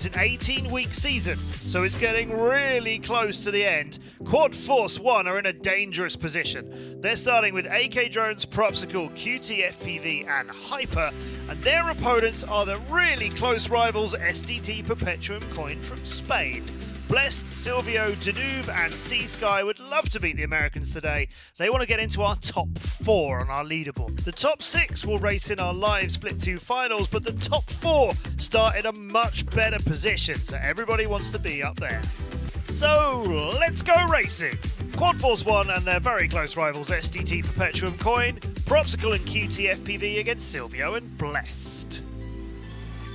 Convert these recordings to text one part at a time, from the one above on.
It's an 18-week season, so it's getting really close to the end. Quad Force 1 are in a dangerous position. They're starting with AK drones, Propsicle, QTFPV and Hyper, and their opponents are the really close rivals SDT Perpetuum Coin from Spain. Blessed, Silvio, Danube and Sea Sky would love to beat the Americans today. They want to get into our top 4 on our leaderboard. The top 6 will race in our live split 2 finals, but the top 4 start in a much better position, so everybody wants to be up there. So let's go racing! Quad Force 1 and their very close rivals SDT Perpetuum Coin, Propsicle and QTFPV against Silvio and Blessed.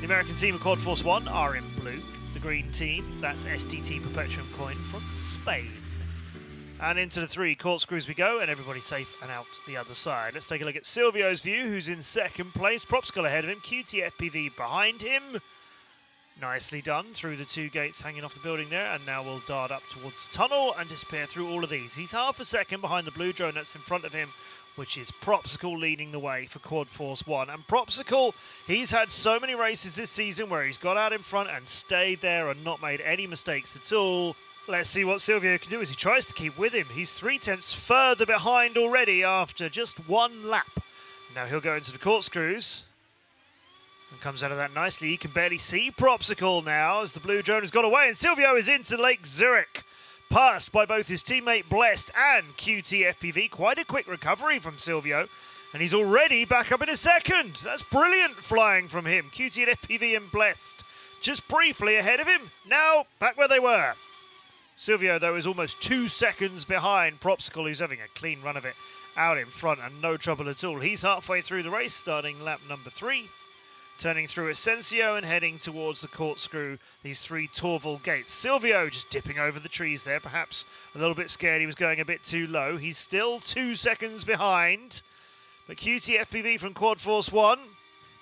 The American team of Quad Force 1 are in blue. The green team, that's SDT Perpetuum Coin from Spain. And into the 3 corkscrews we go, and everybody safe and out the other side. Let's take a look at Silvio's view, who's in second place. Propsicle ahead of him, QTFPV behind him. Nicely done through the 2 gates hanging off the building there, and now we'll dart up towards the tunnel and disappear through all of these. He's half a second behind the blue drone that's in front of him, which is Propsicle leading the way for Quad Force 1. And Propsicle, he's had so many races this season where he's got out in front and stayed there and not made any mistakes at all. Let's see what Silvio can do as he tries to keep with him. He's 3/10 further behind already after just 1 lap. Now he'll go into the corkscrews and comes out of that nicely. He can barely see Propsicle now as the blue drone has got away, and Silvio is into Lake Zurich. Passed by both his teammate Blessed and QTFPV. Quite a quick recovery from Silvio, and he's already back up in a second. That's brilliant flying from him. QTFPV and Blessed just briefly ahead of him. Now back where they were. Silvio, though, is almost 2 seconds behind Propsicle, who's having a clean run of it out in front and no trouble at all. He's halfway through the race, starting lap number 3. Turning through Asensio and heading towards the corkscrew, these 3 Torval gates. Silvio just dipping over the trees there, perhaps a little bit scared he was going a bit too low. He's still 2 seconds behind, but QTFPV from Quad Force 1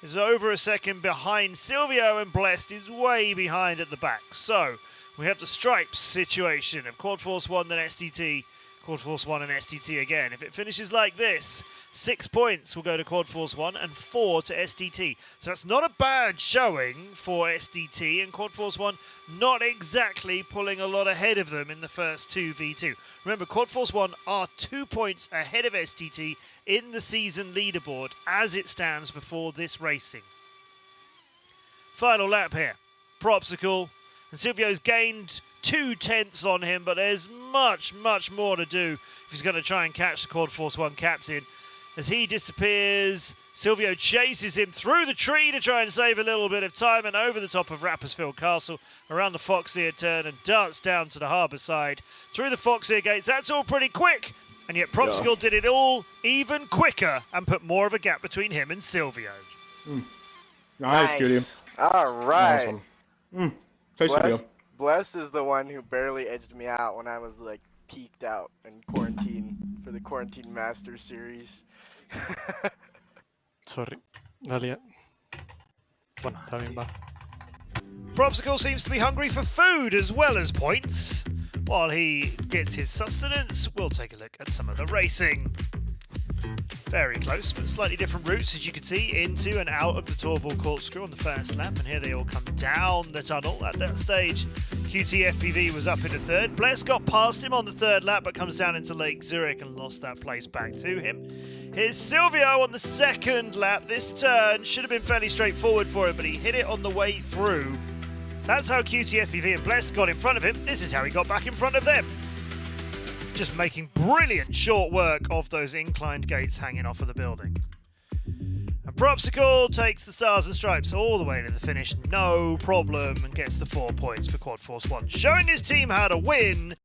is over a second behind Silvio, and Blessed is way behind at the back. So we have the stripes situation of Quad Force 1 then SDT, Quad Force 1 and SDT again. If it finishes like this, 6 points will go to Quad Force 1 and 4 to SDT. So that's not a bad showing for SDT, and Quad Force 1 not exactly pulling a lot ahead of them in the first 2v2. Remember, Quad Force 1 are 2 points ahead of SDT in the season leaderboard as it stands before this racing. Final lap here. Propsicle, and Silvio's gained 2/10 on him, but there's much, much more to do if he's going to try and catch the Quad Force 1 captain. As he disappears, Silvio chases him through the tree to try and save a little bit of time, and over the top of Rappersfield Castle, around the Foxeer turn, and darts down to the harbour side. Through the Foxeer gates, that's all pretty quick, and yet Propsicle did it all even quicker and put more of a gap between him and Silvio. Nice, Julian. All right. Awesome. Blessed is the one who barely edged me out when I was like peaked out in quarantine for the Quarantine Masters series. Sorry, dale. Bueno, está bien, va. Propsicle seems to be hungry for food as well as points. While he gets his sustenance, we'll take a look at some of the racing. Very close, but slightly different routes, as you can see, into and out of the Torval corkscrew on the first lap, and here they all come down the tunnel. At that stage, QTFPV was up into 3rd. Bless got past him on the 3rd lap, but comes down into Lake Zurich and lost that place back to him. Here's Silvio on the 2nd lap. This turn should have been fairly straightforward for him, but he hit it on the way through. That's how QTFPV and Blessed got in front of him. This is how he got back in front of them. Just making brilliant short work of those inclined gates hanging off of the building. And Propsicle takes the stars and stripes all the way to the finish, no problem, and gets the 4 points for Quad Force 1, showing his team how to win